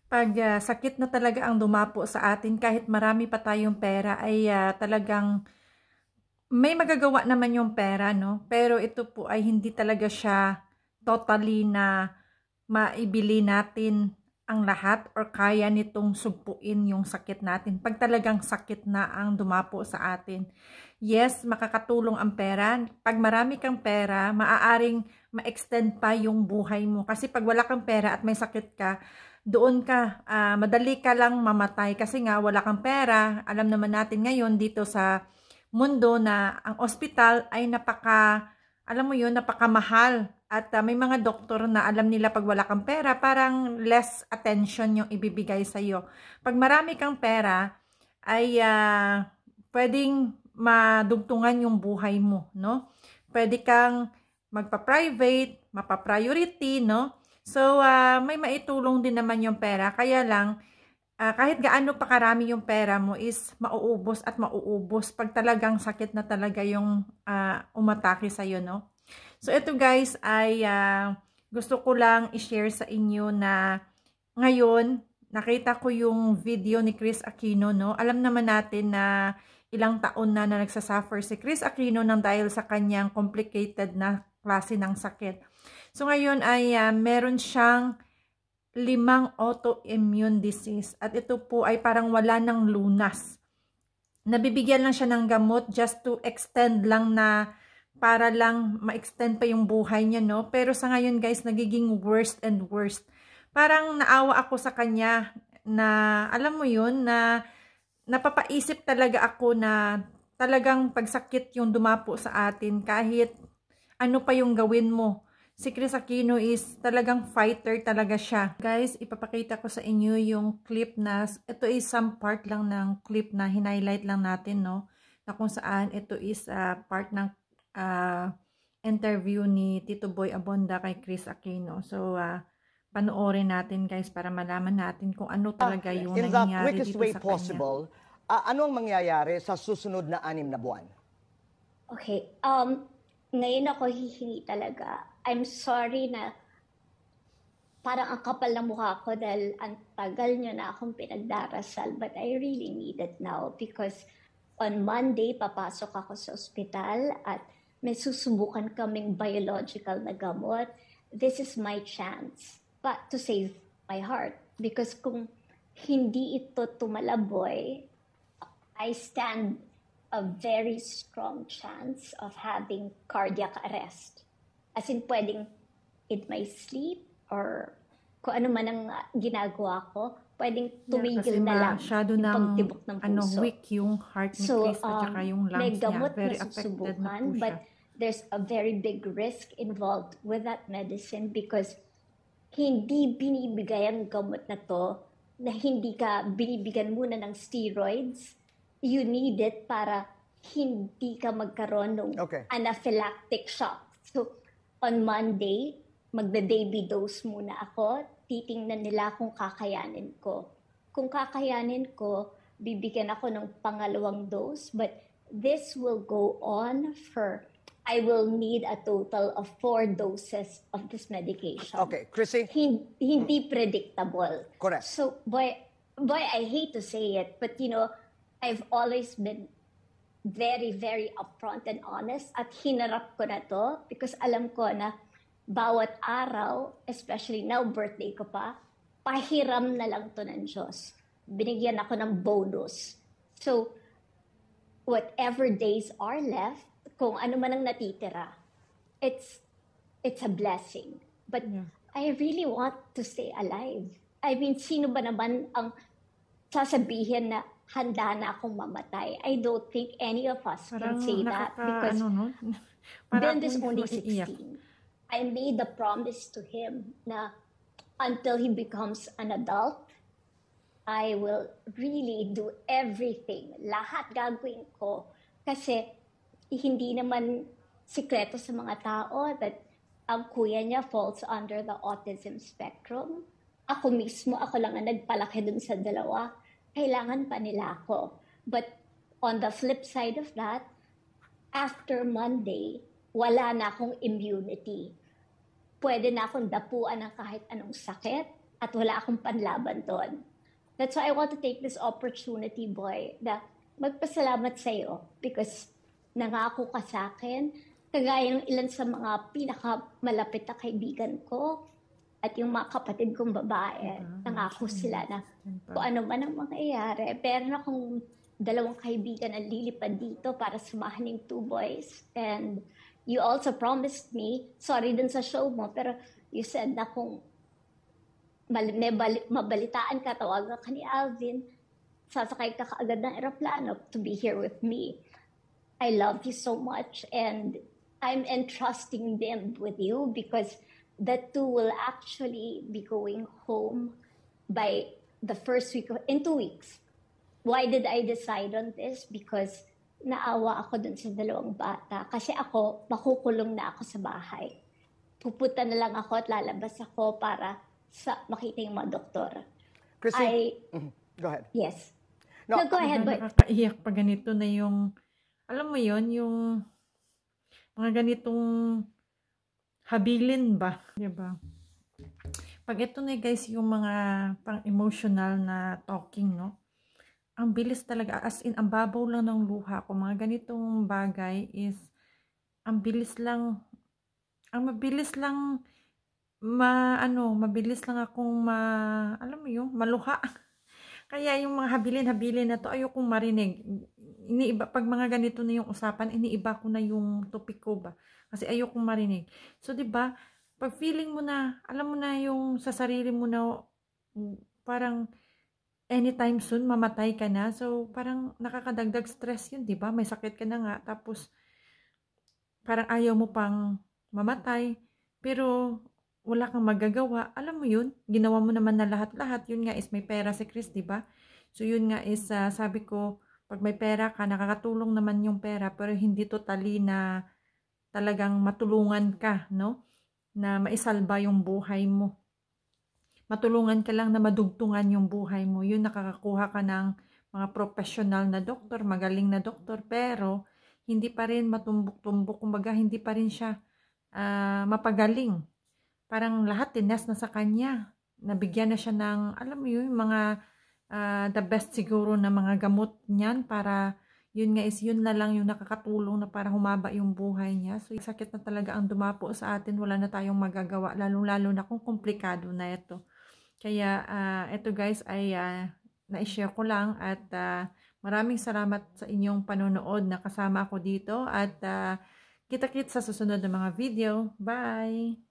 Pag sakit na talaga ang dumapo sa atin, kahit marami pa tayong pera, ay talagang may magagawa naman yung pera, no? Pero ito po ay hindi talaga siya totally na maibili natin ang lahat or kaya nitong sugpuin yung sakit natin. Pag talagang sakit na ang dumapo sa atin. Yes, makakatulong ang pera. Pag marami kang pera, maaaring ma-extend pa yung buhay mo. Kasi pag wala kang pera at may sakit ka, doon ka, madali ka lang mamatay kasi nga wala kang pera. Alam naman natin ngayon dito sa mundo na ang ospital ay alam mo yun, napakamahal. At may mga doktor na alam nila pag wala kang pera, parang less attention yung ibibigay sa'yo. Pag marami kang pera, ay pwedeng madugtungan yung buhay mo, no? Pwede kang magpa-private, mapa-priority, no? So, may maitulong din naman yung pera. Kaya lang, kahit gaano pa karami yung pera mo is mauubos at mauubos pag talagang sakit na talaga yung umatake sa'yo, no? So, ito guys ay gusto ko lang i-share sa inyo na ngayon, nakita ko yung video ni Chris Aquino, no? Alam naman natin na ilang taon na nagsasuffer si Chris Aquino nang dahil sa kanyang complicated na klase ng sakit. So, ngayon ay meron siyang 5 autoimmune disease. At ito po ay parang wala ng lunas. Nabibigyan lang siya ng gamot just to extend lang na para lang ma-extend pa yung buhay niya, no? Pero sa ngayon guys, nagiging worst and worst. Parang naawa ako sa kanya na, alam mo yun, na napapaisip talaga ako na talagang pagsakit yung dumapo sa atin kahit ano pa yung gawin mo. Si Chris Aquino is talagang fighter talaga siya. Guys, ipapakita ko sa inyo yung clip na, ito is some part lang ng clip na hinighlight lang natin, no? Na kung saan ito is part ng interview ni Tito Boy Abonda kay Chris Aquino. So, panoorin natin guys para malaman natin kung ano talaga yung nangyayari dito sa possible, ano ang mangyayari sa susunod na 6 na buwan? Okay, ngayon ako hihingi talaga. I'm sorry na parang ang kapal ng mukha ko dahil ang tagal nyo na akong pinagdarasal, but I really need it now because on Monday, papasok ako sa ospital at may susubukan kaming biological na gamot. This is my chance to save my heart because kung hindi ito tumalaboy, I stand a very strong chance of having cardiac arrest. As in, pwedeng in my sleep or kung ano man ang ginagawa ko, pwedeng tumigil na lang yung pagtibok ng puso. Weak yung heart ni Chris at saka yung lungs may gamot niya. Very na affected na susubukan, po siya. but there's a very big risk involved with that medicine because hindi binibigay ang gamot na to na hindi ka binibigyan muna ng steroids. You need it para hindi ka magkaroon ng anaphylactic shock. So, on Monday, magbe-baby dose muna ako. Titingnan nila kung kakayanin ko. Kung kakayanin ko, bibigyan ako ng pangalawang dose. But this will go on I will need a total of 4 doses of this medication. Okay, Chrissy? Hindi predictable. Correct. So, boy, I hate to say it, but you know, I've always been very, very upfront and honest at hinarap ko na to because alam ko na bawat araw, especially now, birthday ko pa, pahiram na lang to ng Diyos. Binigyan ako ng bonus. So, whatever days are left, kung ano man ang natitira, it's a blessing. But I really want to stay alive. I mean, sino ba naman ang sasabihin na handa na akong mamatay? I don't think any of us can say that because Ben is only 16. I made the promise to him na until he becomes an adult, I will really do everything. Lahat gagawin ko. Kasi hindi naman sikreto sa mga tao that ang kuya niya falls under the autism spectrum. Ako mismo, ako lang ang nagpalaki dun sa dalawa. Kailangan pa nila ako. But on the flip side of that, after Monday, wala na akong immunity. Pwede na akong dapuan ng kahit anong sakit. at wala akong panlaban doon. That's why I want to take this opportunity, boy, na magpasalamat sa'yo because nangako ka sa akin, kagaya ng ilan sa mga pinakamalapit na kaibigan ko at yung mga kapatid kong babae, nangako sila na kung ano man ang mangyayari. Pero akong 2 kaibigan ang lilipad dito para samahan yung 2 boys. And you also promised me, sorry dun sa show mo, pero you said na kung mabalitaan ka, tawagan ka ni Alvin, sasakay ka kaagad ng eroplano to be here with me. I love you so much and I'm entrusting them with you because the 2 will actually be going home by the first week, in 2 weeks. Why did I decide on this? Because naawa ako dun sa 2 bata. Kasi ako, makukulong na ako sa bahay. Pupunta na lang ako at lalabas ako para makita yung mga doktor. Chrissy, go ahead. Yes. No, go ahead. But Nakakaiyak pa ganito na yung, alam mo yon yung mga ganitong habilin ba? Diba? Pag ito na guys, yung mga pang-emotional na talking, no? Ang bilis talaga, as in, ang babaw lang ng luha ko. Mga ganitong bagay is, ang bilis lang, ang mabilis lang, mabilis lang akong alam mo yung, maluha. Kaya yung mga habilin-habilin na to, ayokong marinig. Iniiba, pag mga ganito na yung usapan, iniiba ko na yung topic ko ba? Kasi ayokong marinig. So, diba, pag feeling mo na, alam mo na yung sa sarili mo na, parang, anytime soon, mamatay ka na. So, parang nakakadagdag stress yun, diba? May sakit ka na nga, tapos, parang ayaw mo pang mamatay, pero, wala kang magagawa. Alam mo yun, ginawa mo naman na lahat-lahat. Yun nga is may pera si Chris, diba? So, yun nga is, sabi ko, pag may pera ka, nakakatulong naman yung pera, pero hindi totally na talagang matulungan ka, no? Na maisalba yung buhay mo. Matulungan ka lang na madugtungan yung buhay mo. Yun, nakakakuha ka ng mga professional na doktor, magaling na doktor, pero hindi pa rin matumbok-tumbok, kumbaga hindi pa rin siya mapagaling. Parang lahat tinas na sa kanya. Nabigyan na siya ng, alam mo yun, mga the best siguro na mga gamot niyan para yun nga is yun na lang yung nakakatulong na para humaba yung buhay niya. So, sakit na talaga ang dumapo sa atin. Wala na tayong magagawa. Lalo-lalo na kung komplikado na ito. Kaya, ito guys ay na-share ko lang at maraming salamat sa inyong panonood na kasama ako dito at kita-kits sa susunod na mga video. Bye!